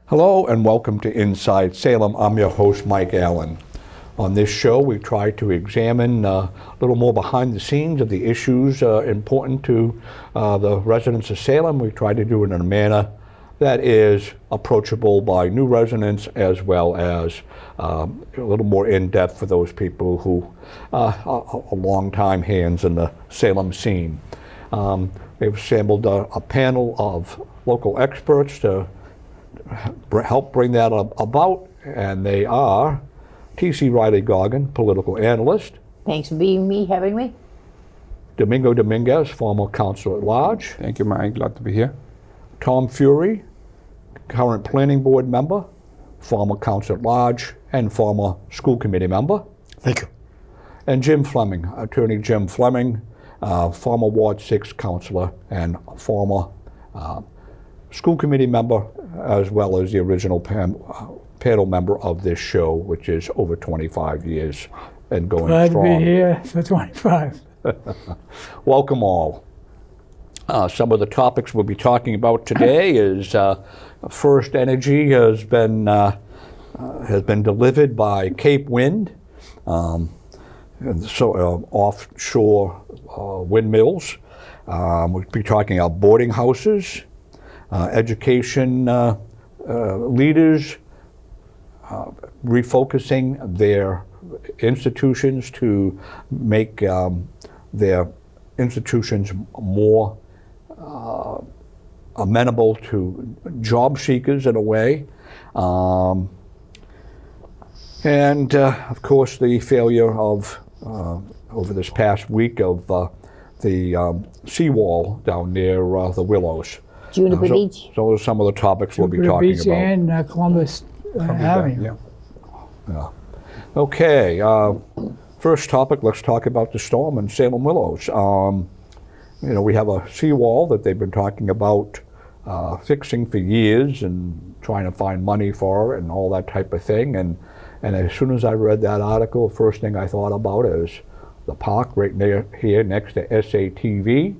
Hello and welcome to Inside Salem. I'm your host, Mike Allen. On this show, we try to examine a little more behind the scenes of the issues important to the residents of Salem. We try to do it in a manner that is approachable by new residents as well as a little more in-depth for those people who are long-time hands in the Salem scene. We've assembled a panel of local experts to help bring that about, and they are Teasie Riley-Goggin, political analyst. Thanks for having me. Domingo Dominguez, former councilor at large. Thank you, Mike. Glad to be here. Tom Furey, current planning board member, former councilor at large, and former school committee member. Thank you. And Jim Fleming, attorney Jim Fleming, former Ward 6 councilor and former school committee member, as well as the original panel member of this show, which is over 25 years and going Glad strong. to be here for 25. Welcome all. Some of the topics we'll be talking about today is First Energy has been delivered by Cape Wind, and so offshore windmills. We'll be talking about boarding houses, education leaders refocusing their institutions to make their institutions more amenable to job seekers in a way. And of course the failure of, over this past week of the seawall down near the Willows. Juniper Beach. So those are some of the topics we'll be talking Beach about. and Columbus Avenue. Yeah. Okay, first topic, let's talk about the storm in Salem Willows. We have a seawall that they've been talking about fixing for years and trying to find money for it and all that type of thing. And as soon as I read that article, the first thing I thought about is the park right near here next to SATV.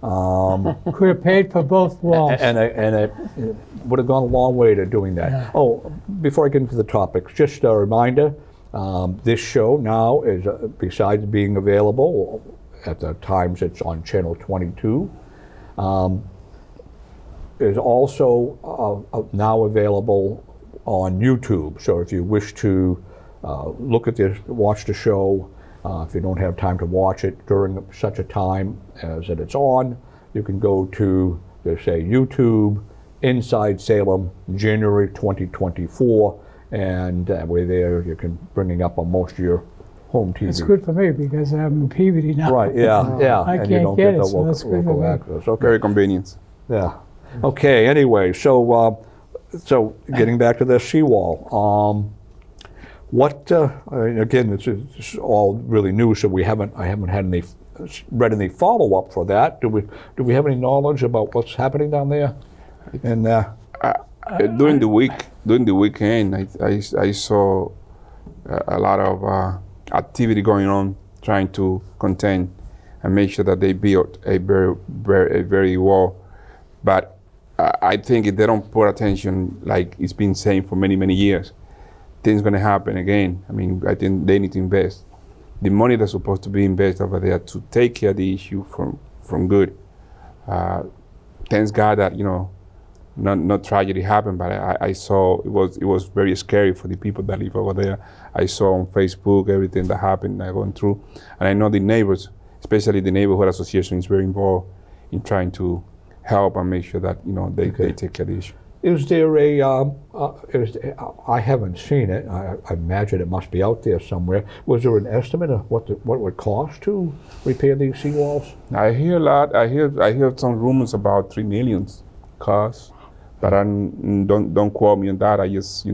Could have paid for both walls. And it would have gone a long way to doing that. Yeah. Oh, before I get into the topics, just a reminder, this show now is, besides being available, at the times it's on channel 22, is also now available on YouTube. So if you wish to look at this, watch the show, if you don't have time to watch it during such a time as that it's on, you can go to, say, YouTube, Inside Salem, January 2024, and that way there you can bring up on most of your home TV. It's good for me because I'm in Peabody now. Right, yeah. I and can't you don't get the it, so that's good for local me. access. Okay. Very convenient. Yeah. Okay, anyway, so getting back to the seawall. Again, this is all really new, so I haven't had read any follow-up for that. Do we have any knowledge about what's happening down there? And During the weekend, I saw a lot of activity going on, trying to contain and make sure that they built a very wall. But I think if they don't put attention, like it's been saying for many years, things going to happen again. I mean, I think they need to invest the money that's supposed to be invested over there to take care of the issue from good. Thanks God that not tragedy happened, but I saw it was very scary for the people that live over there. I saw on Facebook everything that happened going through, and I know the neighbors, especially the neighborhood association, is very involved in trying to help and make sure that they take care of the issue. is there I haven't seen it. I imagine it must be out there somewhere. Was there an estimate of what it would cost to repair these seawalls? I hear a lot. I hear some rumors about $3 million cost. But don't quote me on that. I just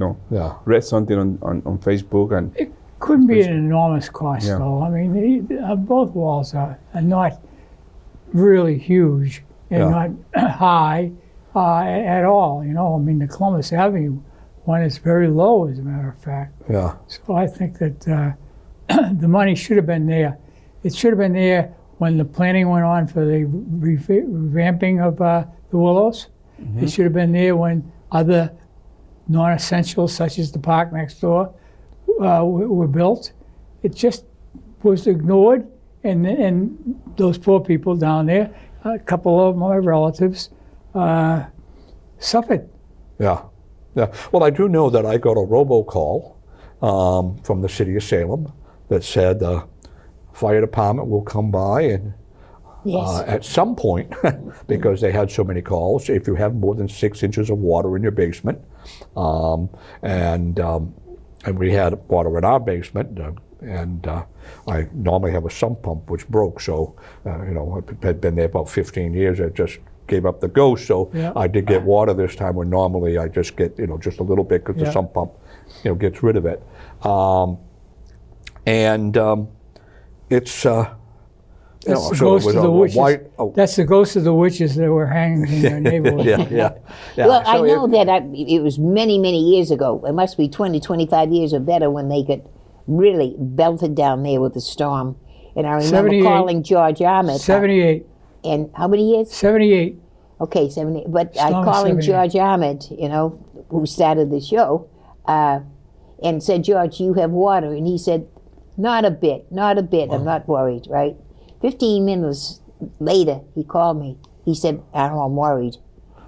read something on Facebook, and It couldn't be an enormous cost, Yeah. though. I mean, both walls are not really huge and not high at all. I mean, the Columbus Avenue one is very low, as a matter of fact. Yeah. So I think that the money should have been there. It should have been there when the planning went on for the revamping of the Willows. Mm-hmm. It should have been there when other non-essentials such as the park next door were built. It just was ignored, and those poor people down there, a couple of my relatives, suffered. Yeah. Well, I do know that I got a robocall from the city of Salem that said the fire department will come by and Yes. at some point, because they had so many calls, if you have more than 6 inches of water in your basement, and we had water in our basement, and I normally have a sump pump which broke, so it had been there about 15 years. It just gave up the ghost, so Yeah. I did get water this time, where normally I just get just a little bit, because the Yeah. sump pump gets rid of it, it's That's the so it ghost was of the a witches. white. That's the ghost of the witches that were hanging in your neighborhood. Yeah. Well, I So know if- that it was many, many years ago. It must be 20, 25 years or better when they got really belted down there with the storm. And I remember 78. calling George Ahmed. 78. And how many years? 78. Okay, 70. But Storm I of calling 78. George Ahmed, who started the show, and said, George, you have water. And he said, not a bit. I'm not worried, right? 15 minutes later, he called me. He said, I'm worried.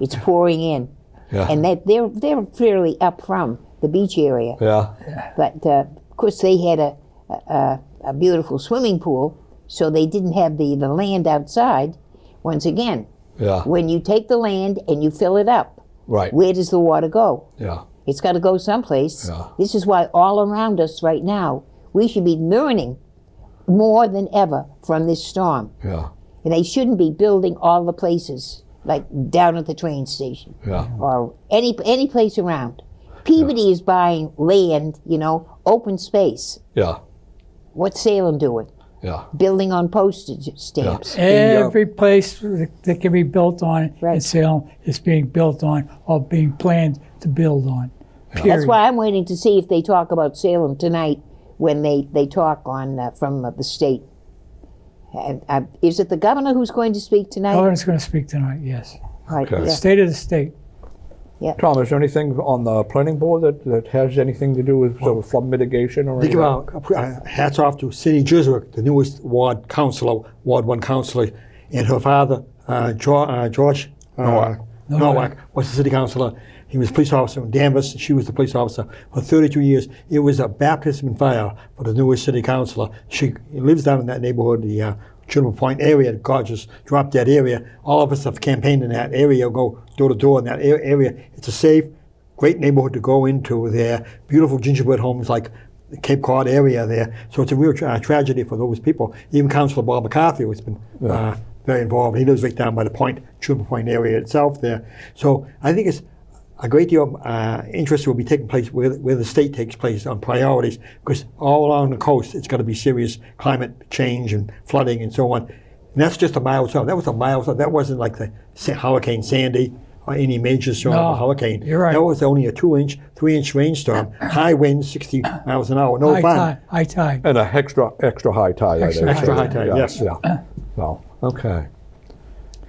It's pouring in. Yeah. And that they're fairly up from the beach area. Yeah. But of course, they had a beautiful swimming pool, so they didn't have the land outside. Once again, Yeah. when you take the land and you fill it up, Right. where does the water go? Yeah. It's got to go someplace. Yeah. This is why all around us right now, we should be learning more than ever from this storm. Yeah. And they shouldn't be building all the places, like down at the train station Yeah. or any place around. Peabody is buying land, open space. Yeah. What's Salem doing? Yeah. Building on postage stamps. Every place that can be built on in Right. Salem is being built on or being planned to build on. Period. That's why I'm waiting to see if they talk about Salem tonight when they talk on from the state. And is it the governor who's going to speak tonight? Governor's going to speak tonight, yes. Right, Okay. yeah. State of the state. Tom, is there anything on the planning board that has anything to do with sort of flood mitigation or Think anything? about hats off to Cindy Jerswick, the newest Ward 1 councilor, and her father, George Nowak, was the city councilor. He was a police officer in Danvers. She was the police officer for 32 years. It was a baptism in fire for the newest city councilor. She lives down in that neighborhood, the Chilton Point area. God just dropped that area. All of us have campaigned in that area, go door to door in that area. It's a safe, great neighborhood to go into there. Beautiful gingerbread homes like the Cape Cod area there. So it's a real tragedy for those people. Even Councilor Bob McCarthy has been very involved. He lives right down by the Chilton Point area itself there. So I think it's a great deal of interest will be taking place where the state takes place on priorities, because all along the coast it's going to be serious climate change and flooding and so on. And that's just a mild storm. That was a mild storm. That wasn't like the Hurricane Sandy or any major storm or hurricane. You're right. That was only a 3-inch rainstorm, high winds, 60 miles an hour, no fun. High tide. And a extra high tide. I think. Extra high tide, yes. Yeah. So, okay.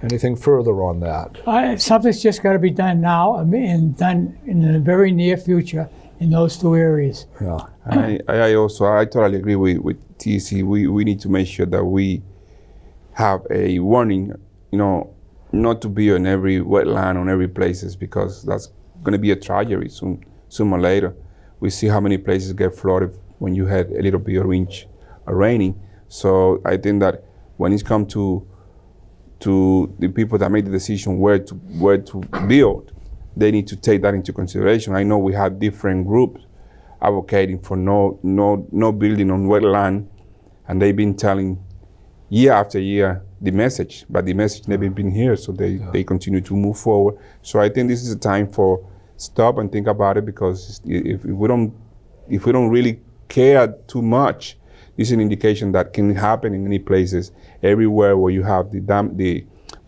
Anything further on that? Something's just got to be done now and done in the very near future in those two areas. Yeah. I totally agree with TC. We need to make sure that we have a warning, not to be on every wetland, on every places, because that's going to be a tragedy sooner or later. We see how many places get flooded when you had a little bit of inch of raining. So I think that when it's come to the people that made the decision where to build, they need to take that into consideration. I know we have different groups advocating for no building on wetland, and they've been telling year after year the message, but the message never been here, so they continue to move forward. So I think this is a time for stop and think about it, because if we don't really care too much, this is an indication that can happen in many places. Everywhere where you have the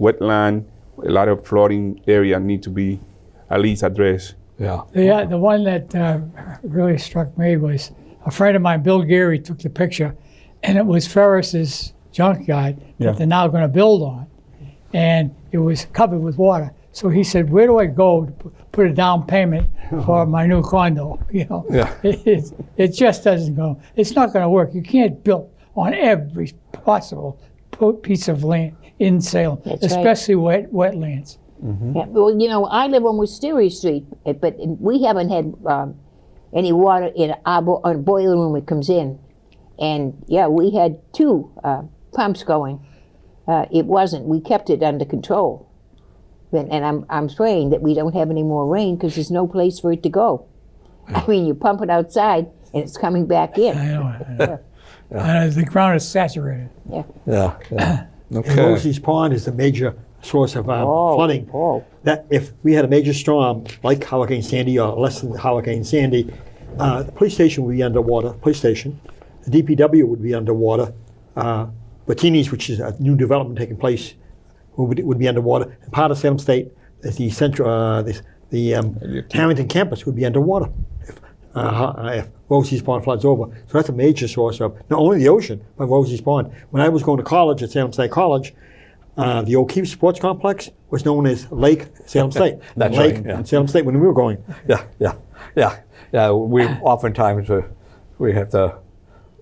wetland, a lot of flooding area need to be at least addressed. Yeah. The one that really struck me was a friend of mine, Bill Geary, took the picture, and it was Ferris's junkyard that they're now going to build on, and it was covered with water. So he said, where do I go to put a down payment for my new condo? You know, Yeah. it just doesn't go. It's not going to work. You can't build on every possible piece of land in Salem, That's right. especially wetlands. Yeah, well, you know, I live on Wisteria Street, but we haven't had any water in our boiler room that comes in. And yeah, we had 2 pumps going. It wasn't. We kept it under control. And I'm praying that we don't have any more rain because there's no place for it to go. I mean, you pump it outside and it's coming back in. I know. The ground is saturated. Yeah. Yeah. Yeah. And Okay. Rosie's Pond is the major source of flooding. Oh. That if we had a major storm like Hurricane Sandy or less than Hurricane Sandy, the police station would be underwater. Police station, the DPW would be underwater. Bertini's, which is a new development taking place, would be underwater. And part of Salem State, the central, the Harrington campus would be underwater if Rosie's Pond floods over. So that's a major source of not only the ocean, but Rosie's Pond. When I was going to college at Salem State College, the O'Keefe Sports Complex was known as Lake Salem State. That's Lake right, yeah. in Salem State when we were going. Yeah. We oftentimes we have to,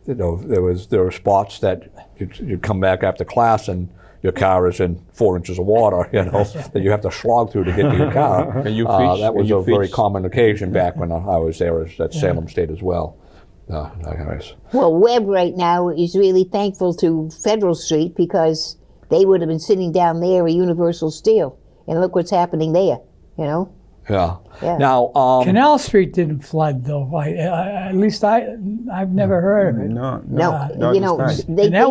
you know, there were spots that you'd come back after class and your car is in 4 inches of water, you know, that you have to slog through to get to your car. Can you fish? That was Can you a very fish? common occasion back when I was there at Salem State as well. Anyways. Well, Webb right now is really thankful to Federal Street because they would have been sitting down there at Universal Steel. And look what's happening there, you know? Yeah. Yeah. Now, Canal Street didn't flood, though. At least I've never heard of it. No, you know, it's they And that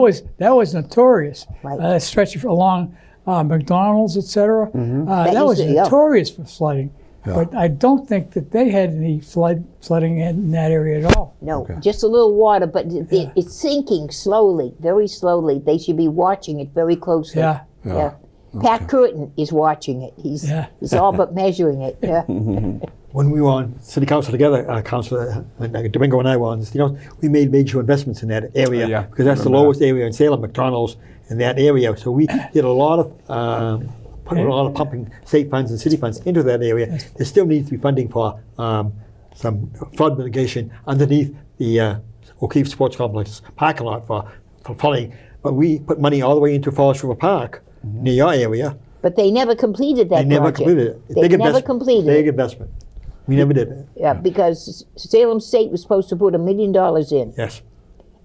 was notorious. Right. Stretch along McDonald's, etc. That used was to- yeah. notorious for flooding. But I don't think that they had any flooding in that area at all. No, just a little water, but it's sinking slowly, very slowly. They should be watching it very closely. Yeah. Pat Curtin is watching it. He's all but measuring it. Yeah. When we were on city council together, Councilor Domingo and I were on the city council, we made major investments in that area Yeah, because that's the remember lowest area in Salem, McDonald's, in that area. So we did a lot of put a lot of pumping state funds and city funds into that area. There still needs to be funding for some flood mitigation underneath the O'Keefe Sports Complex parking lot for flooding. But we put money all the way into Forest River Park near your area. But they never completed that They never project. completed it. They Big never investment. completed Big it. investment. We never did it. Yeah, because Salem State was supposed to put $1 million in Yes.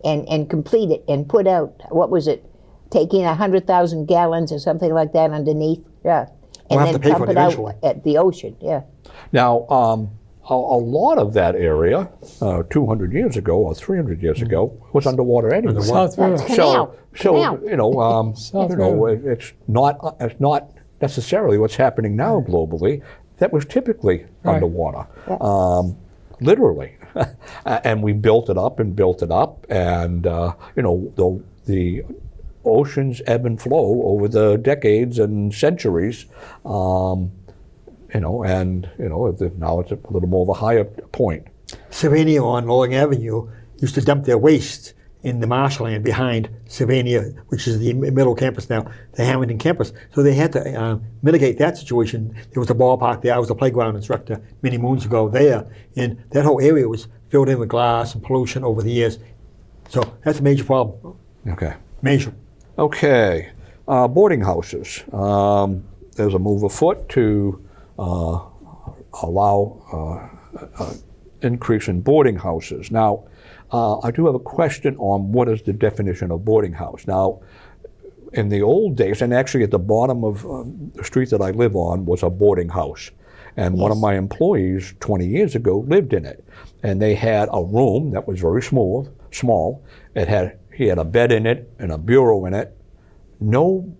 and complete it and put out, what was it, take in 100,000 gallons or something like that underneath. Yeah. We'll And have to then pay for pump it it out eventually. at the ocean. Yeah. now, a lot of that area, 200 years ago or 300 years ago, was underwater anyway. South River. That's canal. So you know, it's not necessarily what's happening now globally. That was typically underwater, literally, and we built it up, and you know, the oceans ebb and flow over the decades and centuries. You know, and you know, now it's a little more of a higher point. Sylvania on Loring Avenue used to dump their waste in the marshland behind Sylvania, which is the middle campus now, the Hamilton campus. So they had to mitigate that situation. There was a ballpark there. I was a playground instructor many moons ago there, and that whole area was filled in with glass and pollution over the years. So that's a major problem. Okay. Major. Okay. Boarding houses. There's a move afoot to allow increase in boarding houses. Now, I do have a question on what is the definition of boarding house. Now, in the old days, and actually at the bottom of the street that I live on was a boarding house. And one of my employees 20 years ago lived in it. And they had a room that was very small. He had a bed in it and a bureau in it. No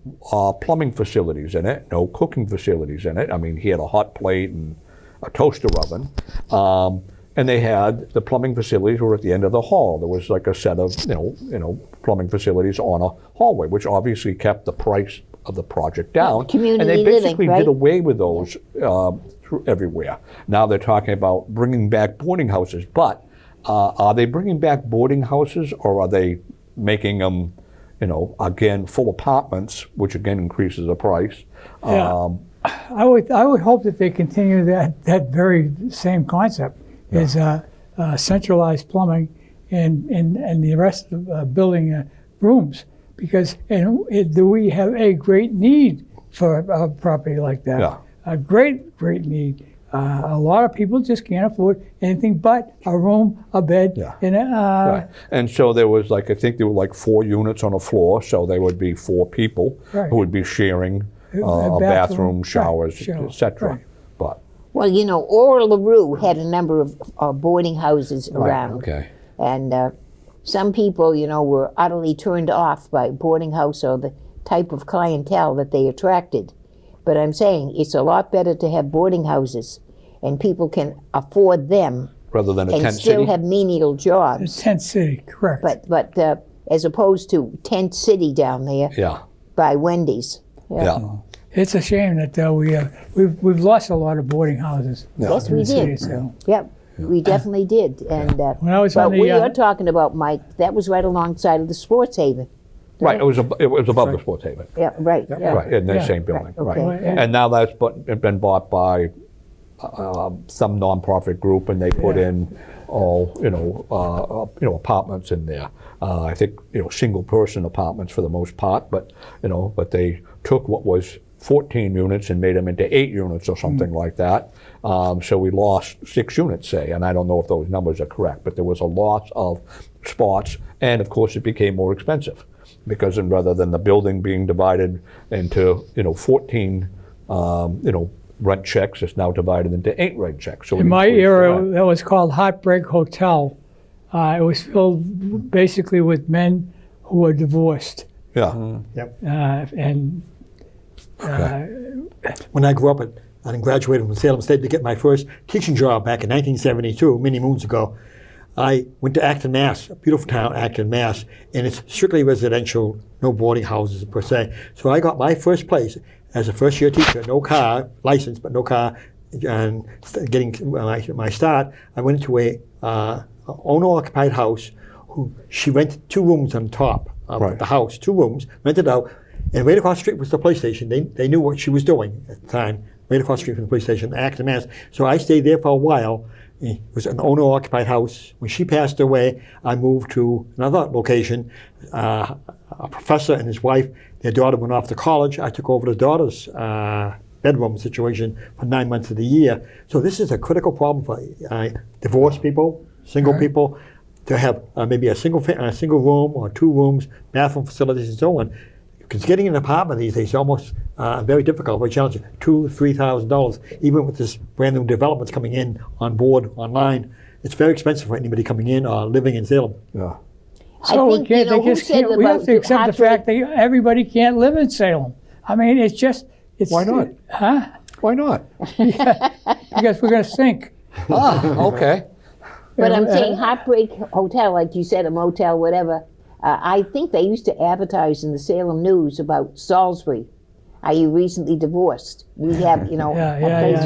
plumbing facilities in it, no cooking facilities in it. I mean, he had a hot plate and a toaster oven. And they had the plumbing facilities were at the end of the hall. There was like a set of you know plumbing facilities on a hallway, which obviously kept the price of the project down. Community and they living, basically right? did away with those everywhere. Now they're talking about bringing back boarding houses, but are they bringing back boarding houses, or are they making them, you know, again, full apartments, which again increases the price? Yeah. I would hope that they continue that very same concept is centralized plumbing and the rest of building rooms, because we have a great need for a property like that. Yeah. A great need. A lot of people just can't afford anything but a room, a bed, and Right. And so there was I think there were 4 units on a floor, so there would be 4 people Right. who would be sharing a bathroom, bathroom, showers, right, etc. right. But Well, Oral LaRue had a number of boarding houses around. okay. And some people, were utterly turned off by boarding house or the type of clientele that they attracted. But I'm saying it's a lot better to have boarding houses, and people can afford them Rather than a and tent still city. have menial jobs. tent city, correct. But as opposed to Tent City down there Yeah. by Wendy's. Yeah. It's a shame that we've lost a lot of boarding houses. Yes, in we the city did. of Salem. Yep, we definitely did. And When I was but on the, we are talking about, Mike, that was right alongside of the Sports Haven. Right. It was above the Sports Haven. Yeah, right. Yeah. Right, in the Yeah. same building. Right, okay. Right. Yeah. And now that's been bought by some nonprofit group, and they put in all apartments in there. I think single person apartments for the most part, but they took what was 14 units and made them into 8 units or something like that. So we lost 6 units, say, and I don't know if those numbers are correct, but there was a loss of spots, and of course it became more expensive because rather than the building being divided into 14 rent checks, it's now divided into 8 rent checks. So In my era, rent. that was called Heartbreak Hotel. It was filled basically with men who were divorced. Yeah. Yep. And When I grew up and graduated from Salem State to get my first teaching job back in 1972, many moons ago, I went to Acton, Mass, a beautiful town, Acton, Mass, and it's strictly residential, no boarding houses per se. So I got my first place as a first-year teacher, no car, license, but no car, and getting my start, I went into a owner-occupied house. She rented 2 rooms on top of the house, 2 rooms, rented out, and right across the street was the police station. They knew what she was doing at the time, right across the street from the police station, Acton, Mass. So I stayed there for a while. It was an owner-occupied house. When she passed away, I moved to another location. A professor and his wife, their daughter went off to college. I took over the daughter's bedroom situation for 9 months of the year. So this is a critical problem for divorced people, single people, to have maybe a single room or 2 rooms, bathroom facilities, and so on. Because getting an apartment these days is almost very difficult, very challenging. $2,000-3,000, even with this brand new developments coming in on board online. It's very expensive for anybody coming in or living in Salem. Yeah. so I think, we have to accept the fact that everybody can't live in Salem. I mean, it's Why not? Huh? Why not? Because we're going to sink. Okay. But I'm saying Heartbreak Hotel, like you said, a motel, whatever. I think they used to advertise in the Salem News about Salisbury. Are you recently divorced? We have, a place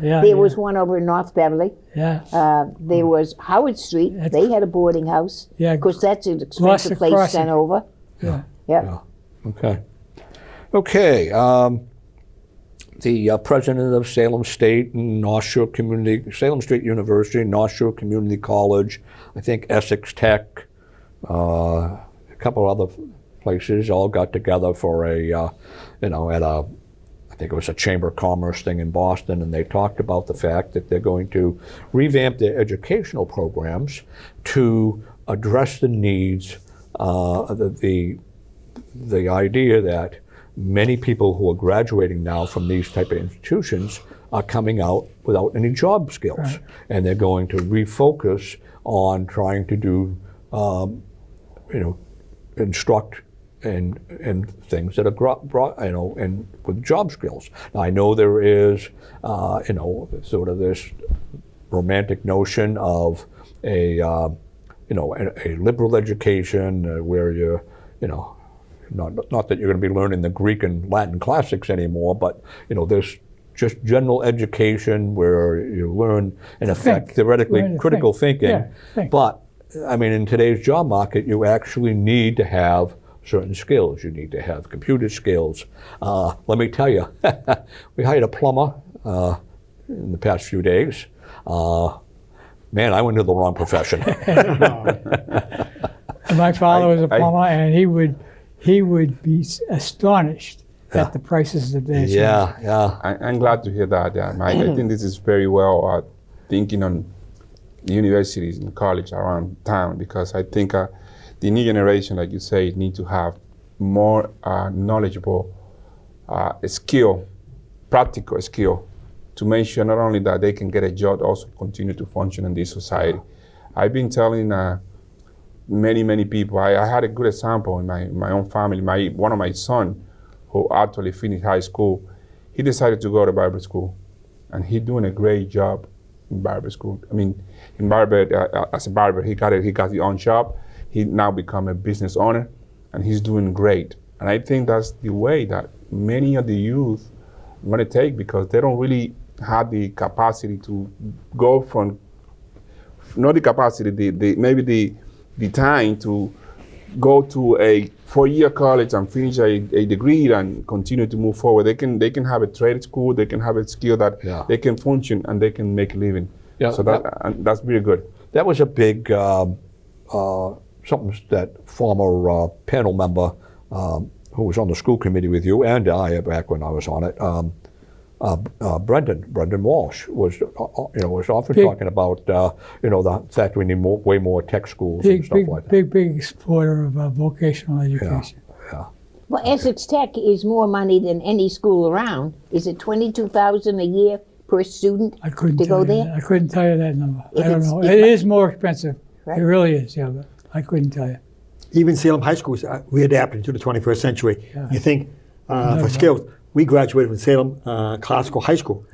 There was one over in North Beverly. Yeah. There was Howard Street. They had a boarding house. Yeah. Of course, that's an expensive Gloucester place Crossing. sent over. Yeah. Yeah. Okay. Okay. The president of Salem State and North Shore Salem State University, North Shore Community College, I think Essex Tech, a couple other places all got together for I think it was a Chamber of Commerce thing in Boston, and they talked about the fact that they're going to revamp their educational programs to address the needs, the idea that many people who are graduating now from these type of institutions are coming out without any job skills. Right. And they're going to refocus on trying to do, instruct in things that are and with job skills. Now, I know there is, sort of this romantic notion of a liberal education where you're, not that you're going to be learning the Greek and Latin classics anymore, but there's just general education where you learn, in effect, theoretically critical thinking. Yeah, think. But I mean, in today's job market, you actually need to have certain skills. You need to have computer skills. Let me tell you, we hired a plumber in the past few days. Man, I went to the wrong profession. My father was a plumber, and he would be astonished at the prices that they charge. Yeah. I'm glad to hear that, Mike. I think this is very well thinking on universities and college around town, because I think the new generation, like you say, need to have more knowledgeable practical skill, to make sure not only that they can get a job, also continue to function in this society. I've been telling many people, I had a good example in my own family. One of my son, who actually finished high school, he decided to go to barber school, and he's doing a great job in barber school. I mean, in barber, as a barber, he got his own shop. He now become a business owner, and he's doing great. And I think that's the way that many of the youth want to take, because they don't really have the capacity to go from, not the capacity, maybe the time to go to a 4-year college and finish a degree and continue to move forward. They can have a trade school, they can have a skill that they can function and they can make a living. Yeah, so that's really good. That was a big something that former panel member who was on the school committee with you and I back when I was on it, Brendan Walsh was often talking about the fact we need way more tech schools and stuff like that. Big supporter of vocational education. Yeah. Well, Essex Tech is more money than any school around. Is it $22,000 a year per student to go there? I couldn't tell you that number. I don't know. It is more expensive. Right. It really is, yeah, but I couldn't tell you. Even Salem High School is readapting to the 21st century. Yeah. You think for skills, we graduated from Salem Classical High School.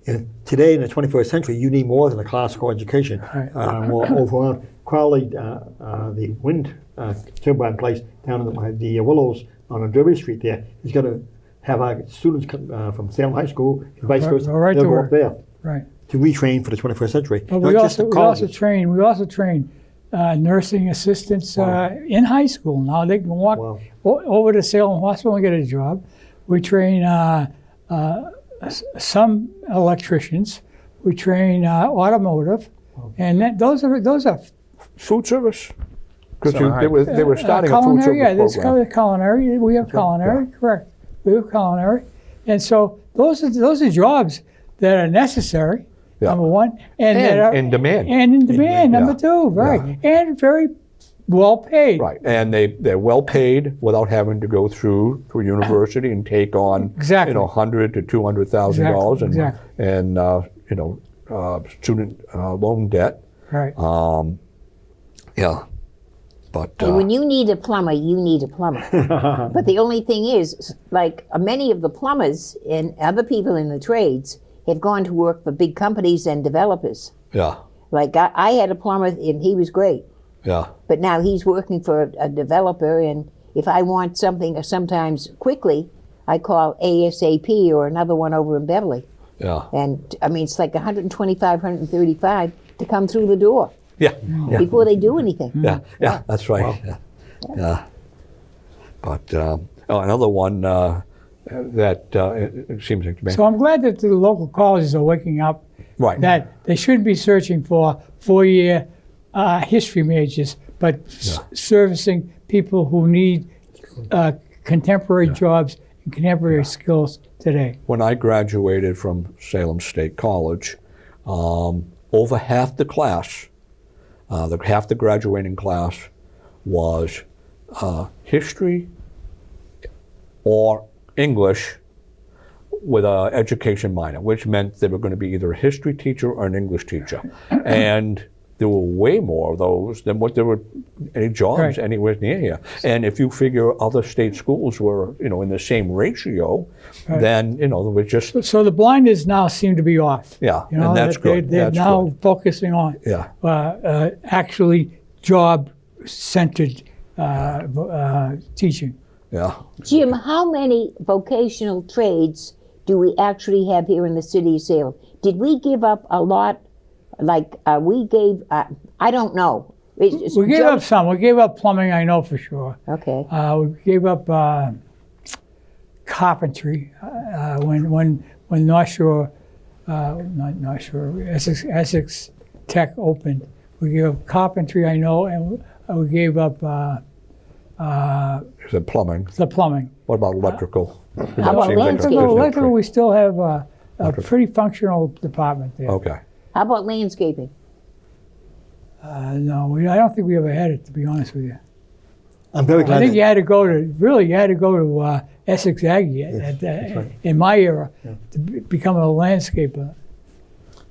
And today in the 21st century, you need more than a classical education. Right. More overall. Crowley, the wind turbine place down in the Willows on Derby Street there, he's got to have our students come from Salem High School, and vice versa, they'll go up there to retrain for the 21st century. Well, we also train nursing assistants in high school. Now they can walk over to Salem Hospital and get a job. We train some electricians. We train automotive, and those are food service. Because they were starting a food service program. Yeah, culinary. We have culinary, correct. We have culinary, and so those are jobs that are necessary. Yeah. Number one, and that are in demand. And in demand, number two, right? Yeah. And very well paid. Right, and they're well paid without having to go through to a university and take on $100,000 to $200,000 and student loan debt. Right. But when you need a plumber, you need a plumber. But the only thing is, like many of the plumbers and other people in the trades have gone to work for big companies and developers. Yeah. Like I had a plumber and he was great. Yeah. But now he's working for a developer, and if I want something sometimes quickly, I call ASAP or another one over in Beverly. Yeah. And I mean, it's like $125, $135 to come through the door. Yeah. Before they do anything. Yeah, that's right. Wow. Yeah. But another one that it seems like to me. So I'm glad that the local colleges are waking up. Right. That they shouldn't be searching for 4-year history majors, but servicing people who need contemporary jobs and contemporary skills today. When I graduated from Salem State College, over half the class, half the graduating class was history or English with an education minor, which meant they were going to be either a history teacher or an English teacher. And there were way more of those than what there were any jobs anywhere near here. And if you figure other state schools were, in the same ratio, then, there were just... So the blinders now seem to be off. Yeah, and that's good. They're now focusing on actually job-centered teaching. Yeah. Jim, how many vocational trades do we actually have here in the city of Salem? Did we give up a lot? Like we gave, I don't know. We gave up some. We gave up plumbing, I know for sure. Okay. We gave up carpentry when North Shore, not North Shore, Essex Tech opened. We gave up carpentry, I know, and we gave up Is it plumbing? the plumbing. What about electrical? How about landscaping? Electrical, we still have a pretty functional department there. Okay. How about landscaping? No, I don't think we ever had it, to be honest with you. I'm very I glad think that you had to go to Essex Aggie in my era to become a landscaper.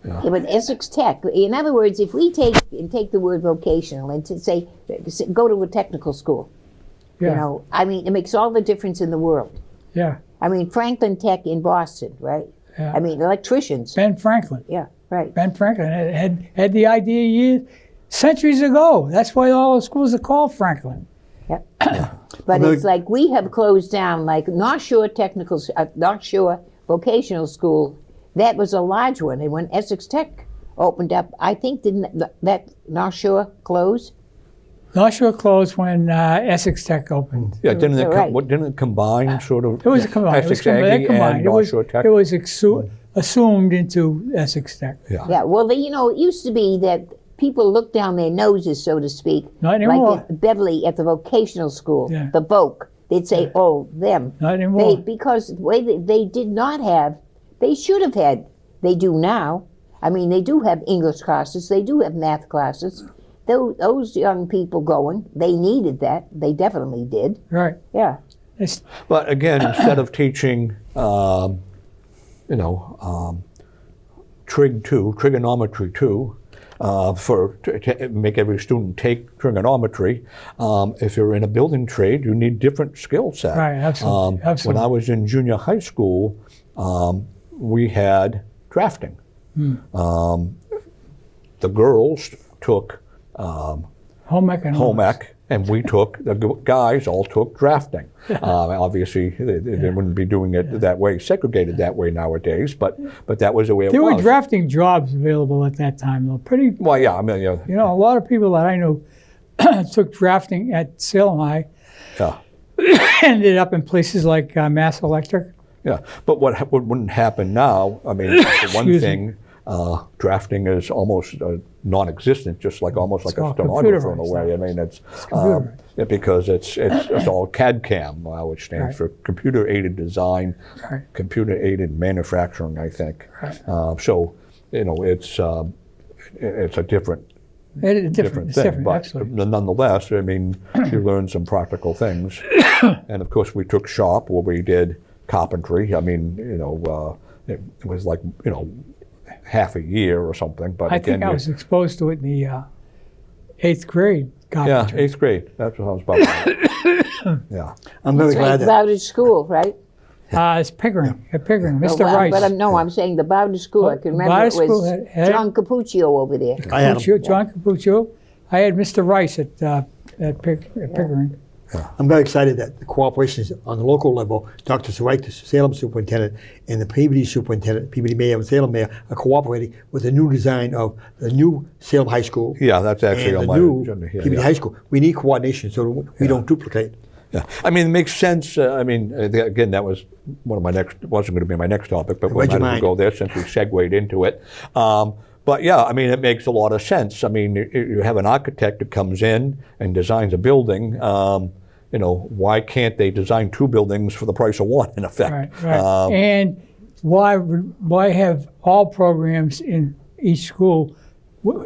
Yeah, but Essex Tech, in other words, if we take the word vocational and to say, go to a technical school, Yeah. you know, I mean, it makes all the difference in the world. Yeah. I mean, Franklin Tech in Boston, right? Yeah. I mean, electricians. Ben Franklin. Yeah, right. Ben Franklin had the idea centuries ago. That's why all the schools are called Franklin. But it's like we have closed down, like North Shore North Shore Vocational School. That was a large one. And when Essex Tech opened up, I think didn't that North Shore close? North Shore closed when Essex Tech opened. Yeah, didn't it, Right. didn't it combine sort of? It was combined. Essex They Aggie combined. and It North was, Shore Tech? it was assumed into Essex Tech. Yeah. Yeah. Well, you know, it used to be that people looked down their noses, so to speak. Not anymore. Like at Beverly at the vocational school, Yeah. the VOC. They'd say, "Oh, them." Not anymore. Because the way they did not have, they should have had. They do now. I mean, they do have English classes. They do have math classes. Those young people going, they needed that. They definitely did. Right. Yeah. It's, But again, instead of teaching, trigonometry 2, to make every student take trigonometry, if you're in a building trade, you need different skill set. Right, absolutely, When absolutely. I was in junior high school, we had drafting. The girls took home economics. home ec, and the guys all took drafting. Obviously, they wouldn't be doing it that way, segregated that way nowadays, but that was the way it There was. were drafting jobs available at that time, though. Pretty, Well, yeah, I mean, you know, a lot of people that I knew took drafting at Salem High, yeah. ended up in places like Mass Electric. Yeah, but what wouldn't happen now, I mean, for one Excuse me. thing, drafting is almost non-existent, just like almost like a all stenographer in a computerized way. now. I mean, it's computerized. because it's all CAD/CAM, which stands Right. for computer-aided design, Right. computer-aided manufacturing, I think. Right. So, you know, it's a different It's different. It's thing, different, but absolutely. nonetheless, I mean, you learn some practical things. And of course, we took shop where we did carpentry. I mean, you know, it was like, you know, half a year or something. But I again, think I was exposed to it in the 8th grade. yeah, Carpentry. 8th grade. That's what I was about. Yeah. I'm very It's glad like that Bowditch School, right? It's Pickering. At Pickering, Mr. No, Rice. But I'm saying the Bowditch School. I can remember Bowditch it School was had- John Capuccio over there. I had him. John Capuccio. I had Mr. Rice at Pickering. I'm very excited that the cooperation is on the local level. Dr. Sureik, the Salem superintendent, and the Peabody superintendent, Peabody mayor and Salem mayor, are cooperating with the new design of the new Salem High School Yeah, that's actually and on the my new agenda here. Peabody Yeah. High School. We need coordination so we don't duplicate. Yeah, I mean, it makes sense. I mean, again, that was one of my wasn't going to be my next topic, but we Read might your as well mind. go there since we segued into it. But yeah, I mean, it makes a lot of sense. I mean, you have an architect that comes in and designs a building. You know, why can't they design 2 buildings for the price of one, in effect? Right, right. And why have all programs in each school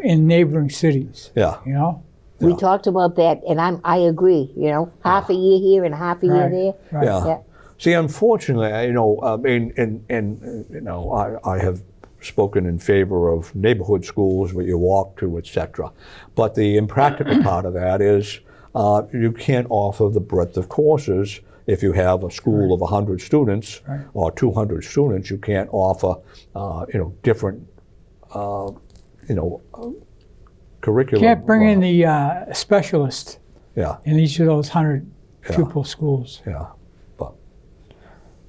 in neighboring cities? Yeah. You know? We talked about that, and I agree. You know, half a year here and half a year Right, there. right. Yeah. Yeah. See, unfortunately, you know, I mean, you know, I have spoken in favor of neighborhood schools where you walk to, etc. But the impractical part of that is you can't offer the breadth of courses. If you have a school of 100 students Right. or 200 students, you can't offer, you know, different, you know, curriculum. Can't bring in the specialist Yeah. in each of those 100 pupil schools. Yeah, but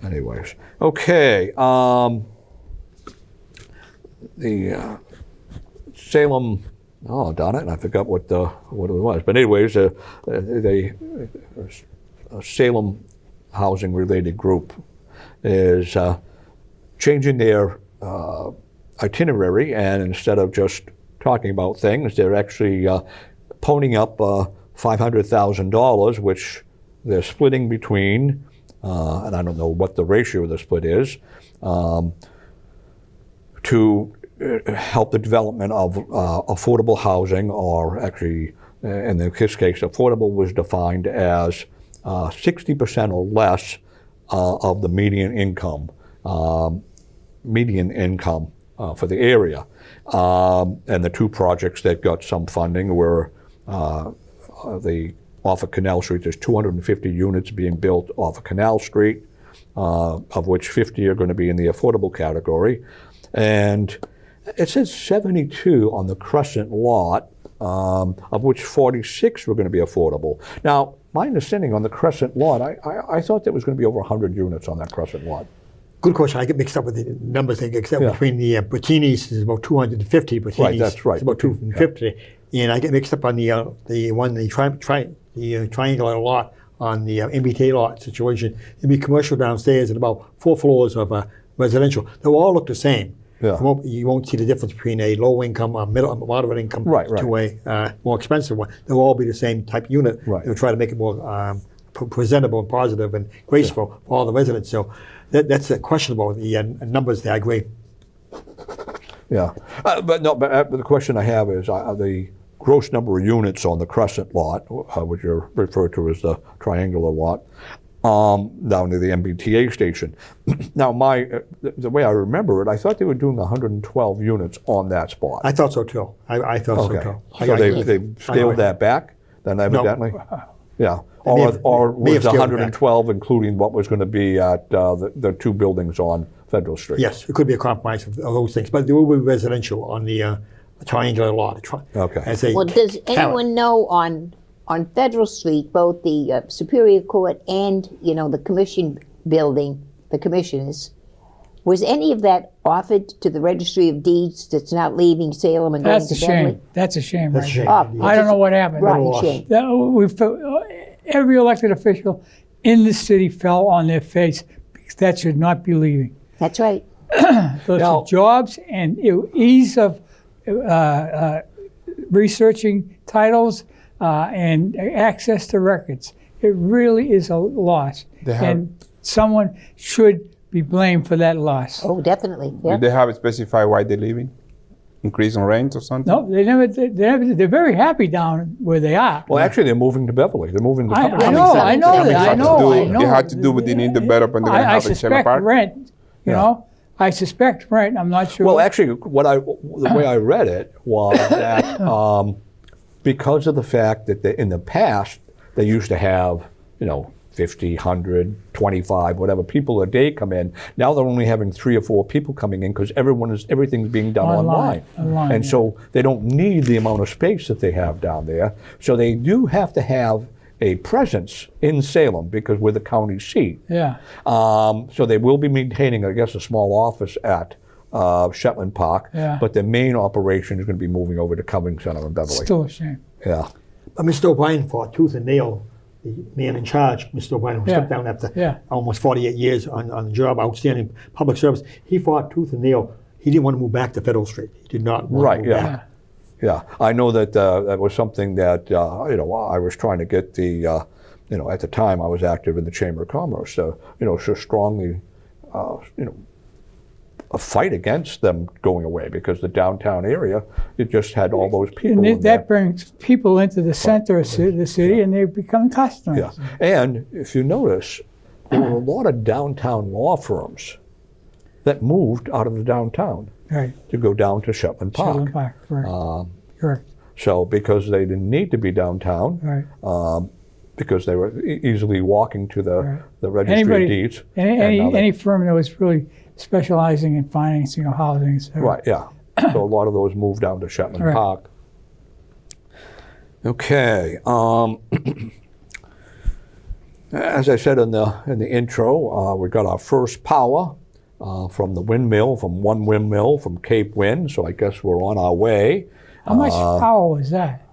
anyways, okay. The Salem Oh, darn it! I forgot what it was. But anyways, a Salem housing-related group is changing their itinerary, and instead of just talking about things, they're actually ponying up $500,000, which they're splitting between, and I don't know what the ratio of the split is, to help the development of affordable housing, or actually, in this case, affordable was defined as 60% or less of the median income for the area. And the two projects that got some funding were off of Canal Street. There's 250 units being built off of Canal Street, of which 50 are going to be in the affordable category. And it says 72 on the Crescent lot, of which 46 were going to be affordable. Now, my understanding on the Crescent lot, I thought there was going to be over 100 units on that Crescent lot. Good question. I get mixed up with the number thing, except between the Bertinis is about 250. Bertinis, right, that's right. It's about 250, and I get mixed up on the triangular lot on the MBTA lot situation. There'd be commercial downstairs and about 4 floors of residential. They'll all look the same. Yeah. You won't see the difference between a low income, a moderate income, right. to a more expensive one. They'll all be the same type unit. Right. They'll try to make it more presentable and positive and graceful for all the residents. So that's questionable. The numbers there, I agree. Yeah, but the question I have is the gross number of units on the Crescent lot, which are referred to as the triangular lot, down to the MBTA station. Now, the way I remember it, I thought they were doing 112 units on that spot. I thought so too. I thought so too. So they scaled that back, then evidently? No. Yeah. Or was the 112 including what was going to be at the two buildings on Federal Street? Yes, it could be a compromise of those things, but there will be residential on the triangular lot. Okay. Well, does anyone know on Federal Street, both the Superior Court and the Commission building, the commissioners, was any of that offered to the Registry of Deeds that's not leaving Salem and going to Beverly? That's a shame. That's a shame. I don't know what happened. Rotten shame. Every elected official in the city fell on their face because that should not be leaving. That's right. Those are jobs and ease of researching titles and access to records. It really is a loss. And someone should be blamed for that loss. Oh, definitely. Yeah. Do they have specified why they're leaving? Increase on rent or something? No, they never. They're very happy down where they are. Well, actually, they're moving to Beverly. They're moving to I Cumberland. know. They had to do with the need the better, but they're going to I have in Sherman suspect Park. rent. You know, I suspect rent. I'm not sure. Well, actually, the way I read it was that because of the fact that in the past they used to have 50, 100, 25, whatever people a day come in. Now they're only having 3 or 4 people coming in because everything's being done online. And so they don't need the amount of space that they have down there. So they do have to have a presence in Salem because we're the county seat. Yeah. So they will be maintaining, I guess, a small office at Shetland Park. Yeah. But their main operation is going to be moving over to Covington Center in Beverly. Still a shame. Yeah. But Mr. O'Brien fought tooth and nail. The man in charge, Mr. O'Brien, who stepped down after almost 48 years on the job, outstanding public service, he fought tooth and nail. He didn't want to move back to Federal Street. He did not want to move back. Yeah, I know that that was something that I was trying to get the at the time I was active in the Chamber of Commerce, so strongly a fight against them going away because the downtown area, it just had all those people. And that brings people into the center of the city, and they become customers. Yeah, and if you notice, there were a lot of downtown law firms that moved out of the downtown to go down to Shetland Park. Shetland Park, correct. So because they didn't need to be downtown, because they were easily walking to the Registry of Deeds. Any firm that was really specializing in financing or housing. So. Right, yeah. So a lot of those moved down to Shetland Park. Okay. As I said in the intro, we got our first power from the windmill, from one windmill, from Cape Wind. So I guess we're on our way. How much power was that?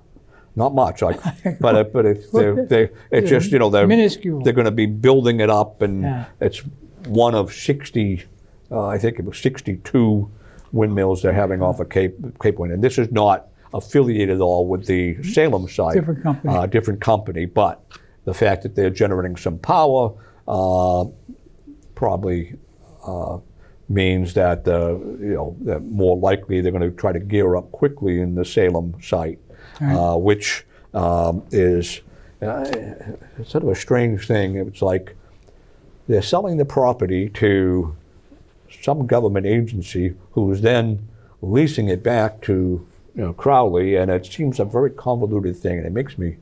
Not much, but it's just, you know, Minuscule. they're going to be building it up, and Yeah. it's one of 60, I think it was 62 windmills they're having off of Cape Wind, and this is not affiliated at all with the Salem site. Different company. Different company, but the fact that they're generating some power probably means that that more likely they're going to try to gear up quickly in the Salem site, which is sort of a strange thing. It's like they're selling the property to some government agency who's then leasing it back to Crowley, and it seems a very convoluted thing, and it makes me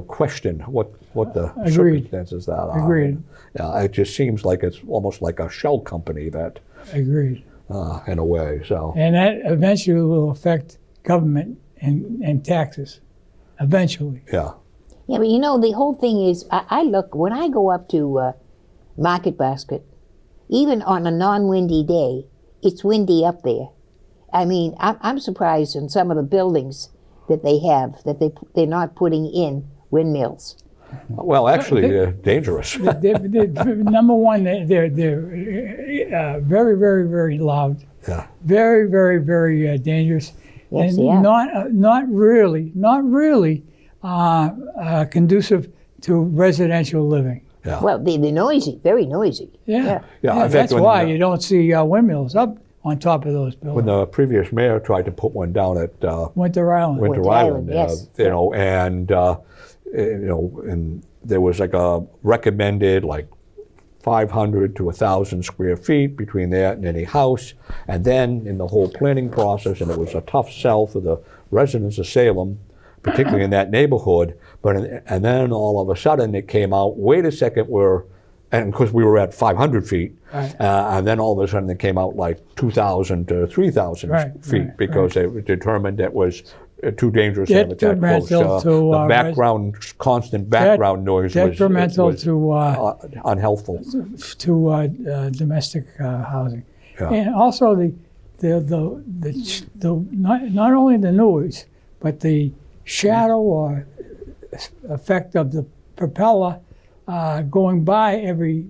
question what the circumstances that are. Agreed. It just seems like it's almost like a shell company that, Agreed. in a way. So. And that eventually will affect government and taxes. Eventually. Yeah. Yeah, but the whole thing is, I look, when I go up to Market Basket, even on a non-windy day, it's windy up there. I mean, I'm surprised in some of the buildings that they have, that they're not putting in windmills. Well, actually, they're dangerous. They're, number one, they're very, very, very loud. Yeah. Very, very, very dangerous. Yes, and they are. not really conducive to residential living. Yeah. Well, they're noisy, very noisy. Yeah. Yeah, in fact, That's when, why you don't see windmills up on top of those when buildings. the previous mayor tried to put one down at Winter Island. Winter Winter Island, Island, yes. and there was like a recommended 500 to 1,000 square feet between that and any house, and then in the whole planning process, and it was a tough sell for the residents of Salem, particularly in that neighborhood. And then all of a sudden it came out. Wait a second, and because we were at 500 feet, Right. and then all of a sudden it came out like 2,000 to 3,000 feet because they determined it was too dangerous to have it that close. Detrimental to, the background, constant background noise detrimental was to unhealthful. domestic housing, Yeah. and also not only the noise, but the shadow or effect of the propeller going by every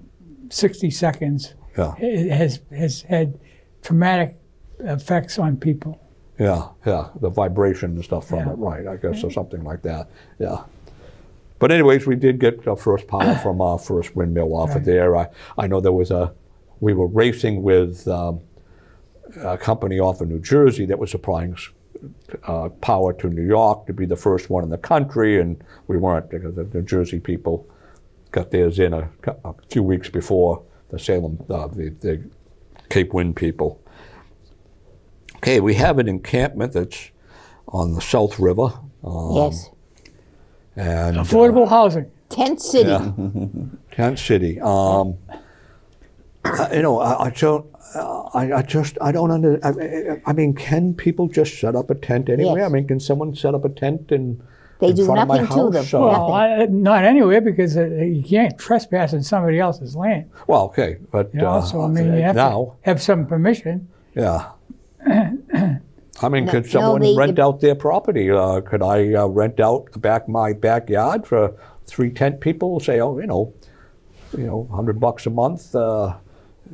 60 seconds. Yeah. It has had traumatic effects on people. Yeah, the vibration and stuff from it, right, I guess, or something like that, yeah. But anyways, we did get our first power from our first windmill off of there. I know we were racing with a company off of New Jersey that was supplying power to New York to be the first one in the country, and we weren't, because the New Jersey people got theirs in a few weeks before the Salem, the Cape Wind people. Okay, we have an encampment that's on the South River. Yes. And Affordable housing. Tent City. yeah, Tent City. I don't understand. I mean, can people just set up a tent anywhere? Yes. I mean, can someone set up a tent in They do front of my nothing to them. house? Well, not anywhere, because you can't trespass on somebody else's land. Well, okay, but So I mean, you have now, to have some permission. yeah. I mean, could no, someone rent out their property? Could I rent out my backyard for 3 tent people? Say, $100 a month,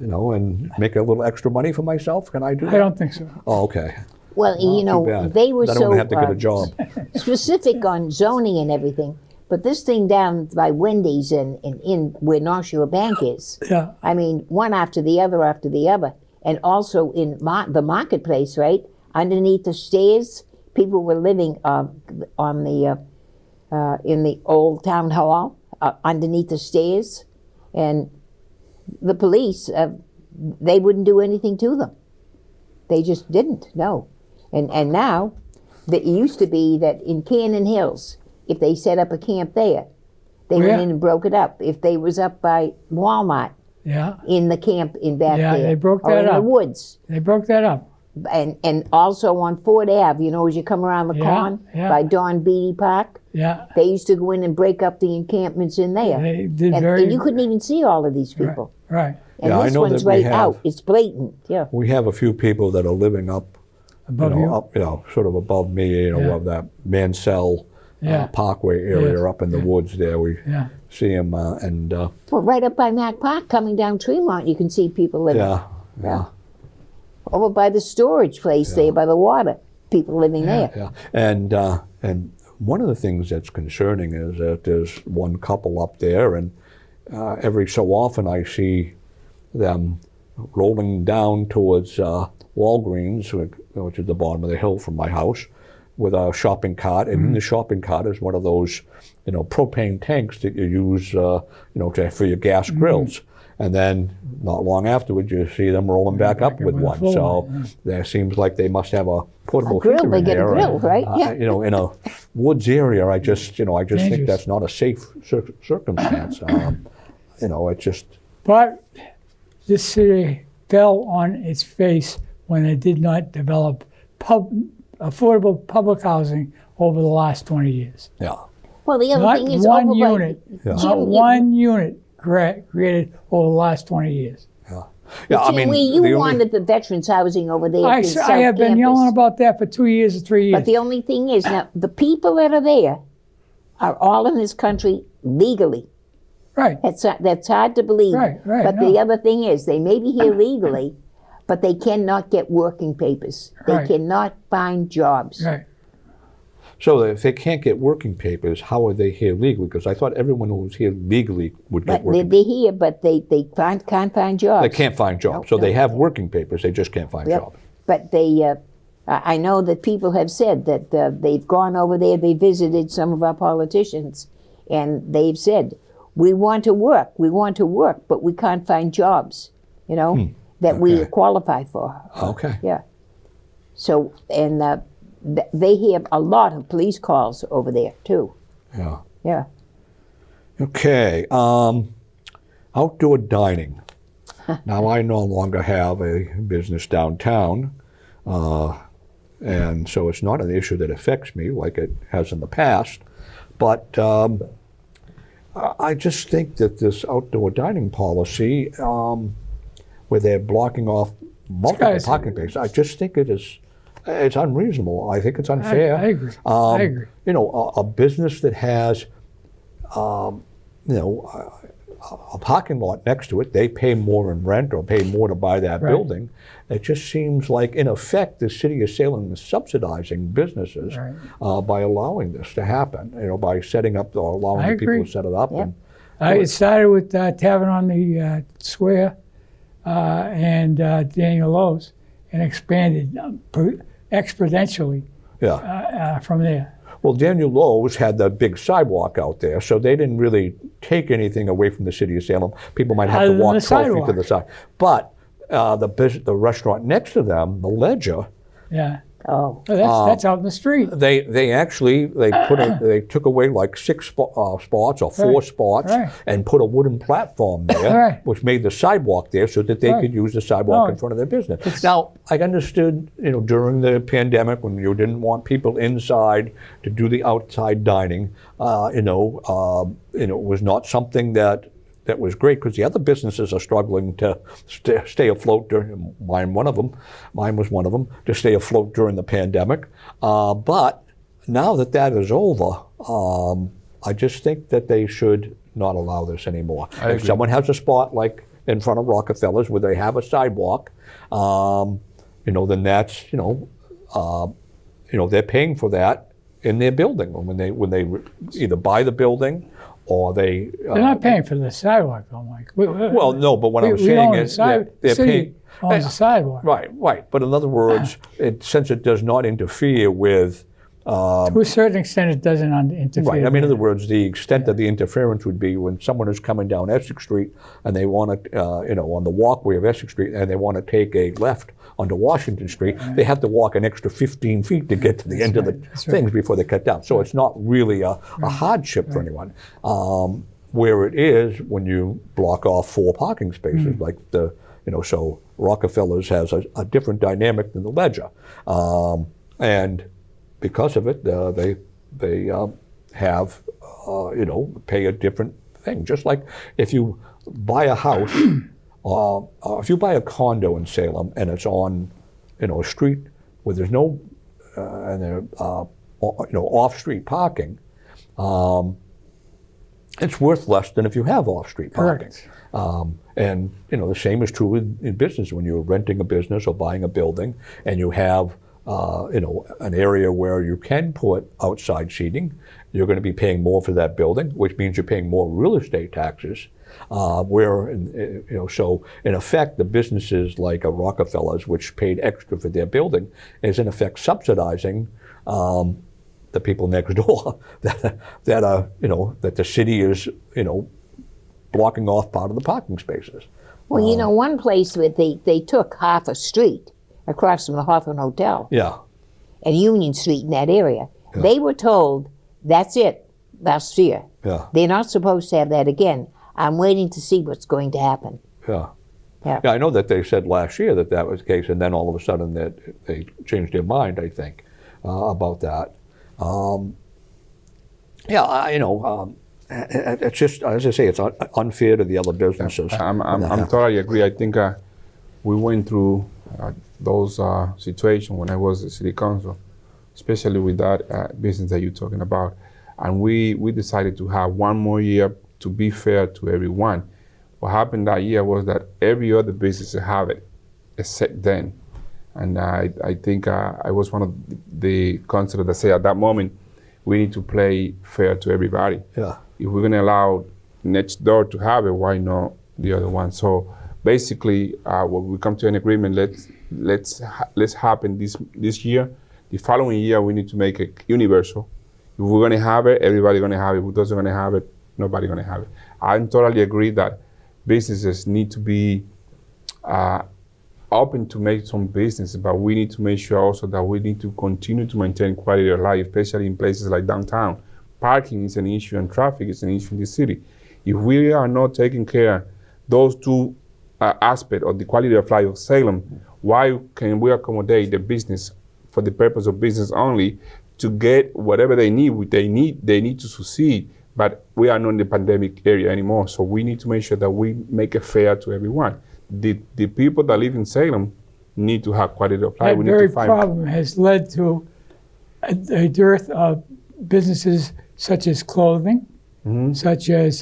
and make a little extra money for myself? Can I do that? I don't think so. Oh, okay. Well, Too bad. they were Then I'm so gonna have to get a job. specific on zoning and everything. But this thing down by Wendy's and in where North Shore Bank is, Yeah. I mean, one after the other after the other. And also in the marketplace, right? Underneath the stairs, people were living in the old town hall, underneath the stairs. And the police, they wouldn't do anything to them. They just didn't, no. And now, it used to be that in Cannon Hills, if they set up a camp there, they went in and broke it up. If they was up by Walmart, Yeah. in the camp in back Yeah, there, they broke or that in up. the woods, They broke that up. and also on Ford Ave, as you come around the corner by Don Beatty Park, Yeah. they used to go in and break up the encampments in there, They did and you couldn't even see all of these people. Right. And Yeah, I this know one's that we right have- out; it's blatant. Yeah. We have a few people that are living up Above you? up, sort of above me, Yeah. of that Mansell Yeah. Parkway area Yes. up in the woods there. We Yeah. see them, and Well, right up by Mac Park, coming down Tremont, you can see people living. yeah. Over by the storage place there by the water, people living there. Yeah, and one of the things that's concerning is that there's one couple up there, and every so often I see them rolling down towards Walgreens, which is the bottom of the hill from my house, with a shopping cart, and in the shopping cart is one of those, propane tanks that you use, for your gas grills. And then not long afterwards, you see them rolling back up with one. full So one, there seems like they must have a portable A grill, heater they in get a there. grill, and, right? Yeah. In a woods area, I just think Dangerous. that's not a safe circumstance. It's just But this city fell on its face when it did not develop affordable public housing over the last 20 years. yeah. Well, the other Not thing is one over by- unit, Yeah. not Jim, one unit created over the last 20 years. Yeah, I Jim, mean, you the only- wanted the veterans housing over there. I at the have South been Campus. yelling about that for 2 years or 3 years. But the only thing is, now, the people that are there are all in this country legally. Right. That's hard to believe. Right, But no. the other thing is, they may be here legally, but they cannot get working papers. They Right. cannot find jobs. Right. So if they can't get working papers, how are they here legally? Because I thought everyone who was here legally would get But working they're here, but they can't find jobs. They can't find jobs. Nope, So they nope. have working papers, they just can't find Yep. jobs. But I know that people have said that they've gone over there, they visited some of our politicians, and they've said, we want to work, but we can't find jobs, that we Okay. qualify for. Okay. Yeah. So, and they have a lot of police calls over there, too. Yeah. Yeah. Okay. Outdoor dining. Now, I no longer have a business downtown, and so it's not an issue that affects me like it has in the past. But I just think that this outdoor dining policy, where they're blocking off multiple Guys- parking spaces, I just think it's unreasonable. I think it's unfair. I agree. I agree. A business that has, a parking lot next to it, they pay more in rent or pay more to buy that Right. building. It just seems like, in effect, the city of Salem is subsidizing businesses Right. by allowing this to happen. By setting up or allowing I the people agree. to set it up. Yeah. And It started with Tavern on the Square and Daniel Lowe's, and expanded exponentially from there. Well, Daniel Lowe's had the big sidewalk out there, so they didn't really take anything away from the city of Salem. People might have Other to than walk the 12 feet to sidewalk. the side. But the restaurant next to them, the Ledger, Yeah. Oh. That's out in the street. they took away like 6 spots or 4 Right, spots right. and put a wooden platform there, Right. which made the sidewalk there so that they Right. could use the sidewalk No, in front of their business. Now, I understood, during the pandemic when you didn't want people inside to do the outside dining, it was not something that was great because the other businesses are struggling to stay afloat during. Mine was one of them, to stay afloat during the pandemic. But now that is over, I just think that they should not allow this anymore. If agree. someone has a spot like in front of Rockefeller's where they have a sidewalk, then that's they're paying for that in their building when they either buy the building or they. They're not paying for the sidewalk, though, Mike. Well, no, but what I'm we saying own is the they're city paying. owns the sidewalk. Right. But in other words, since it does not interfere with. To a certain extent, it doesn't interfere. Right. I mean, in with other words, the extent of the interference would be when someone is coming down Essex Street and they want to, on the walkway of Essex Street, and they want to take a left onto Washington Street, they have to walk an extra 15 feet to get to the end of the things before they cut down. So it's not really a hardship for anyone. Where it is when you block off 4 parking spaces, like so Rockefeller's has a different dynamic than the Ledger, and because of it, they have pay a different thing. Just like if you buy a house, if you buy a condo in Salem and it's on a street where there's no off-street parking, it's worth less than if you have off-street parking. Correct. And the same is true in business. When you're renting a business or buying a building, and you have an area where you can put outside seating, you're going to be paying more for that building, which means you're paying more real estate taxes. So in effect, the businesses like a Rockefeller's, which paid extra for their building, is in effect subsidizing the people next door that the city is blocking off part of the parking spaces. Well, one place where they took half a street across from the Hawthorne Hotel. Yeah. And Union Street in that area. Yeah. They were told, that's it, last year. Yeah. They're not supposed to have that again. I'm waiting to see what's going to happen. Yeah. Yeah. Yeah, I know that they said last year that was the case, and then all of a sudden that they changed their mind, I think, about that. It's just, as I say, it's unfair to the other businesses. I'm totally agree. I think we went through those situations when I was at City Council, especially with that business that you're talking about. And we decided to have one more year to be fair to everyone. What happened that year was that every other business have it, except them. And I think I was one of the councilors that said at that moment, we need to play fair to everybody. Yeah. If we're going to allow next door to have it, why not the other one? So basically, when we come to an agreement, let's happen this year. The following year, we need to make it universal. If we're going to have it, everybody's going to have it. Who doesn't going to have it, nobody's going to have it. I totally agree that businesses need to be open to make some business, but we need to make sure also that we need to continue to maintain quality of life, especially in places like downtown. Parking is an issue and traffic is an issue in the city. If we are not taking care of those two aspects of the quality of life of Salem, why can we accommodate the business for the purpose of business only to get whatever they need? They need to succeed, but we are not in the pandemic area anymore. So we need to make sure that we make it fair to everyone. The people that live in Salem need to have quality of life. That very problem has led to a dearth of businesses such as clothing, such as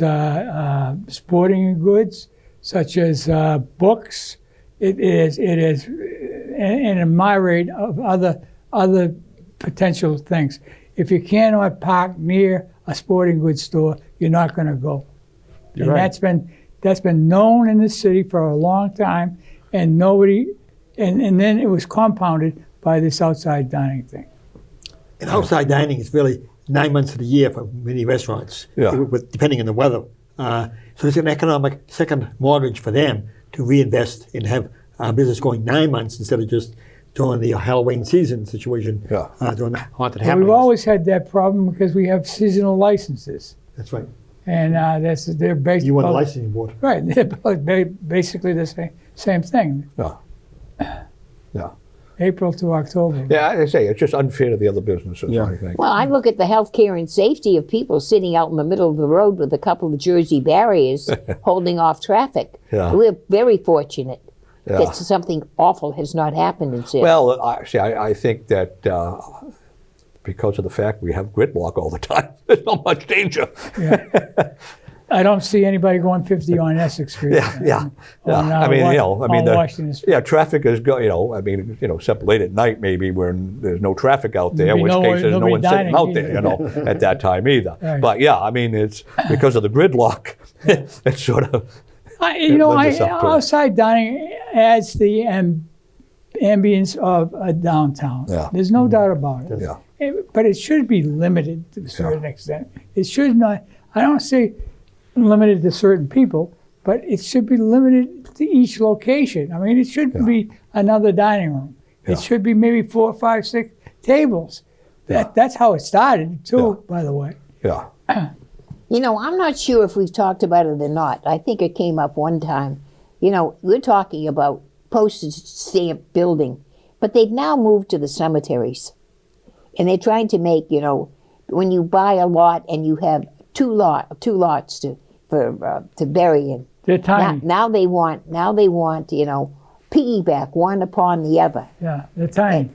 sporting goods, such as books. It is, and a myriad of other potential things. If you cannot park near a sporting goods store, you're not going to go. You're And right. that's been known in the city for a long time, and nobody, and then it was compounded by this outside dining thing. And outside dining is really 9 months of the year for many restaurants, depending on the weather. So it's an economic second mortgage for them to reinvest and have business going 9 months instead of just during the Halloween season situation, during the haunted happenings. We've always had that problem because we have seasonal licenses. That's right. And they're based. You want a licensing board. Right, they're basically the same thing. Yeah. April to October. Yeah, I say it's just unfair to the other businesses, I think. Well, I look at the health care and safety of people sitting out in the middle of the road with a couple of Jersey barriers holding off traffic. Yeah. We're very fortunate Yeah. that something awful has not happened in Salem. Well, I think that because of the fact we have gridlock all the time, there's not much danger. Yeah. I don't see anybody going 50 on Essex Street. Yeah. Washington Street. Traffic is except late at night maybe when there's no traffic out there, There'll be in which case there's no one sitting out dining there, at that time either. Right. But it's because of the gridlock. It's sort of. Outside dining adds the ambience of a downtown. Yeah. There's no doubt about it. Yeah. But it should be limited to a certain extent. It should not. I don't say limited to certain people, but it should be limited to each location. I mean, it shouldn't be another dining room. It should be maybe 4, 5, 6 tables. That's how it started, too, by the way. Yeah. I'm not sure if we've talked about it or not. I think it came up one time. We're talking about postage stamp building, but they've now moved to the cemeteries. And they're trying to make, when you buy a lot and you have two lots to bury in. They're tiny. Now they want, piggyback one upon the other. Yeah, they're tiny.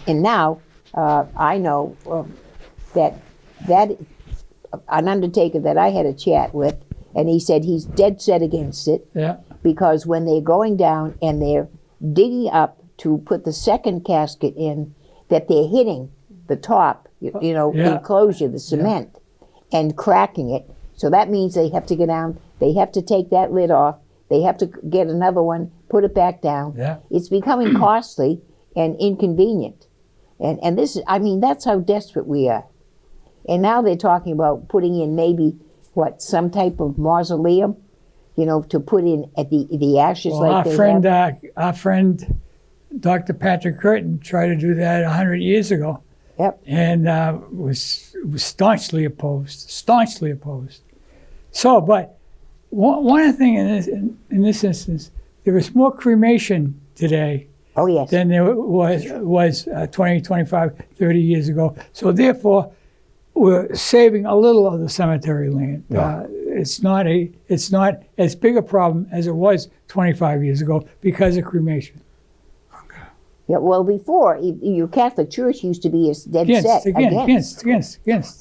And now I know that an undertaker that I had a chat with, and he said he's dead set against it. Yeah. Because when they're going down and they're digging up to put the second casket in, that they're hitting the top, Yeah. enclosure, the cement, and cracking it. So that means they have to go down, they have to take that lid off, they have to get another one, put it back down. Yeah. It's becoming costly and inconvenient. And this is, that's how desperate we are. And now they're talking about putting in maybe, some type of mausoleum, to put in at the ashes Well, like our friend, Dr. Patrick Curtin tried to do that 100 years ago. Yep. And was staunchly opposed. So, but one thing in this instance, there was more cremation today Oh, yes. than there was 20, 25, 30 years ago. So therefore, we're saving a little of the cemetery land. Yeah. It's not as big a problem as it was 25 years ago because of cremation. Yeah, well, before, your Catholic Church used to be dead set Against.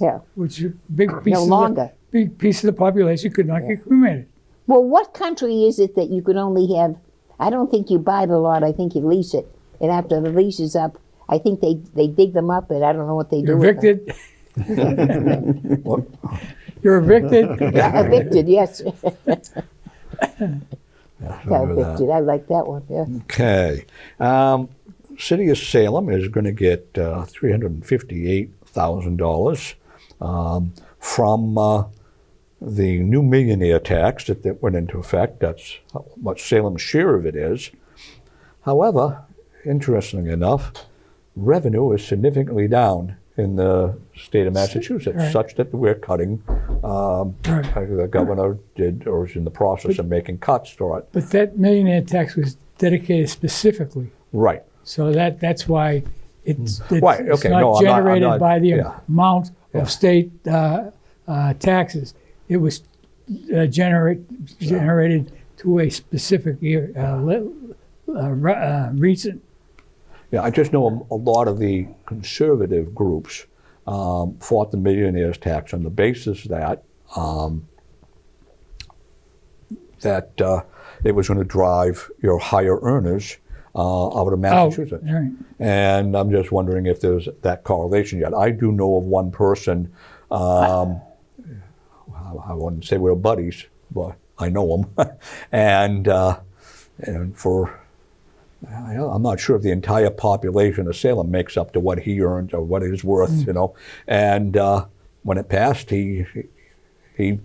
Yeah. Which a big piece No longer. Big piece of the population could not get cremated. Well, what country is it that you could only have, I don't think you buy the lot, I think you lease it. And after the lease is up, I think they dig them up, and I don't know what they do You're with them. evicted. You're evicted. Yeah, evicted, yes. Remember that. Evicted, I like that one, yeah. Okay. City of Salem is going to get $358,000 from the new millionaire tax that went into effect. That's how much Salem's share of it is. However, interestingly enough, revenue is significantly down in the state of Massachusetts, Right. such that we're cutting. The governor did, or is in the process of making cuts to it. But that millionaire tax was dedicated specifically. Right. So that's why it's Right, okay, not no, I'm not- I'm generated not- by the yeah. amount Yeah. of state taxes. It was generated to a specific reason. Yeah, I just know a lot of the conservative groups fought the millionaires tax on the basis that it was going to drive your higher earners out of Massachusetts. Right. And I'm just wondering if there's that correlation yet. I do know of one person, I wouldn't say we're buddies, but I know him. and for, I'm not sure if the entire population of Salem makes up to what he earns or what it is worth, And when it passed, he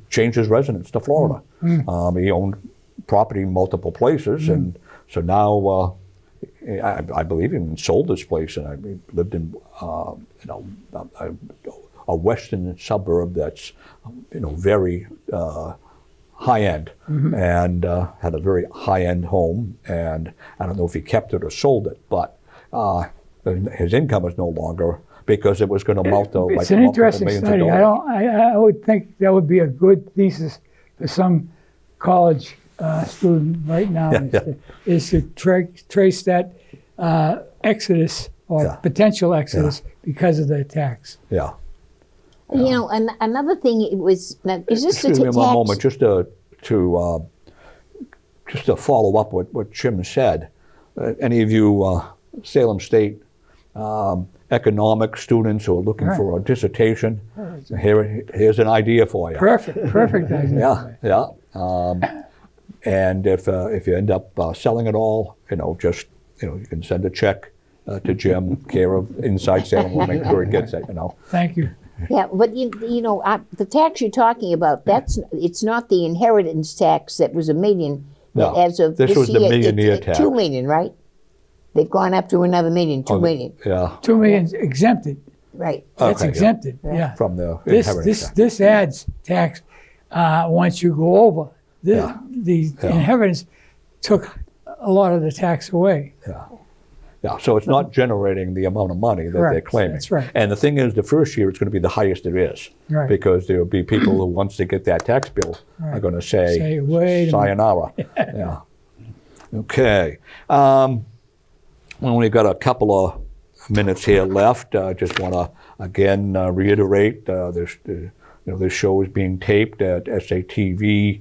changed his residence to Florida. He owned property in multiple places, and so now I believe he even sold this place, and I lived in a western suburb that's very high end, and had a very high end home. And I don't know if he kept it or sold it, but his income is no longer, because it was going to mount to It's an interesting study. I would think that would be a good thesis for some college student right now, is to trace that exodus or potential exodus because of the tax. Yeah. And another thing, is this Excuse a me tax? one moment, just to follow up what Jim said. Any of you Salem State economic students who are looking for a dissertation, here's an idea for you. Perfect idea. Yeah. And if you end up selling it all, you can send a check to Jim, care of Inside Salem. We'll make sure he gets it. Thank you. Yeah, but the tax you're talking about, it's not the inheritance tax that was $1 million. No, As of this was the year, millionaire it's tax. $2 million, right? They've gone up to another $1 million, $2 million. Yeah. $2 million exempted. Right. That's Okay, yeah. exempted. Yeah. From the inheritance tax. This adds tax once you go over. The inheritance took a lot of the tax away. Yeah, so it's not generating the amount of money that they're Correct, claiming. that's right. And the thing is, the first year it's going to be the highest it is. Right. Because there will be people who, once they get that tax bill, are going to say, Wait a minute. sayonara. Yeah. Okay. We only got a couple of minutes here left. Just want to again reiterate this show is being taped at SATV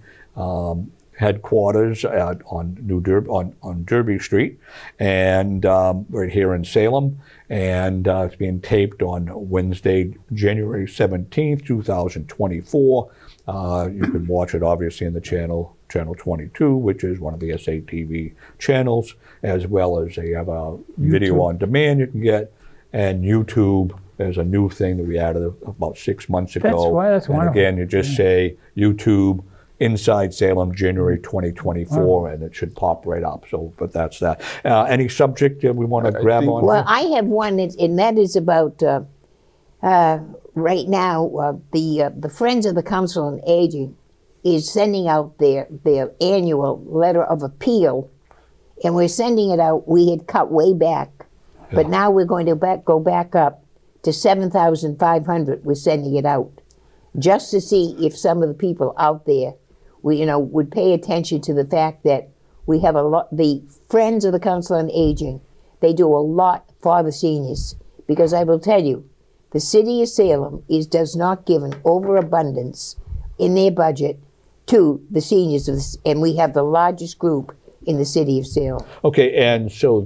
headquarters on Derby Street, and right here in Salem, and it's being taped on Wednesday, January 17th, 2024. You can watch it obviously in the channel 22, which is one of the SATV channels, as well as they have a video on demand you can get, and YouTube is a new thing that we added about 6 months ago. That's and wonderful. again, you just say YouTube Inside Salem, January 2024, and it should pop right up. So, but that's that. Any subject that we want to grab on? Well, I have one, and that is about right now. The Friends of the Council on Aging is sending out their annual letter of appeal, and we're sending it out. We had cut way back, but now we're going to go back up to 7,500. We're sending it out just to see if some of the people out there would pay attention to the fact that we have a lot. The Friends of the Council on Aging, they do a lot for the seniors, because I will tell you, the city of Salem does not give an overabundance in their budget to the seniors, and we have the largest group in the city of Salem. Okay, and so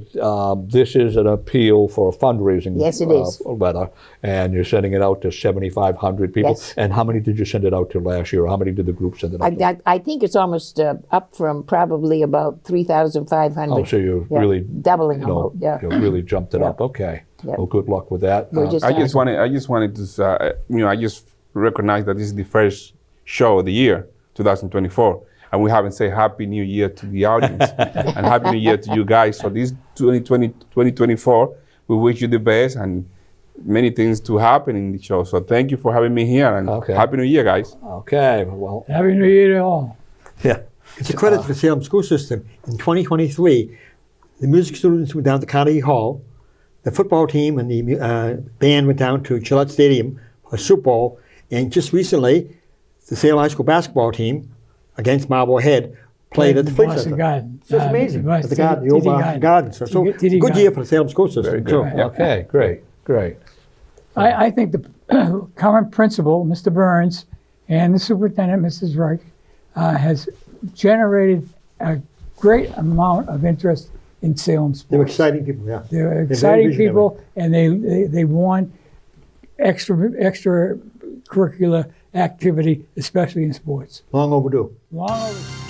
this is an appeal for a fundraising Yes, it is. letter, and you're sending it out to 7,500 people. Yes. And how many did you send it out to last year? Or how many did the group send it out to? I think it's almost up from probably about 3,500. Oh, so you're Yeah, really doubling them out. Yeah. you really jumped it Yeah. up. Okay. Yeah. Well, good luck with that. We're just I just wanted to, I just recognize that this is the first show of the year, 2024, and we haven't said Happy New Year to the audience and Happy New Year to you guys. So this 2024, we wish you the best and many things to happen in the show. So thank you for having me here, and Happy New Year, guys. Okay. Well, Happy New Year to all. yeah. It's a credit to the Salem school system. In 2023, the music students went down to Carnegie Hall, the football team and the band went down to Gillette Stadium for a Super Bowl, and just recently, the Salem High School basketball team against Marblehead played at the Fleet Boston Center. Garden. It's just amazing. At the garden, the old TD Boston Garden. So TD good Garden. year for the Salem school system. Very good. too. Yeah. Okay. Great. I think the current principal, Mr. Burns, and the superintendent, Mrs. Reich, has generated a great amount of interest in Salem sports. They're exciting people, yeah. They're very exciting visionary. people, and they want extracurricular activity, especially in sports. Long overdue. Long overdue.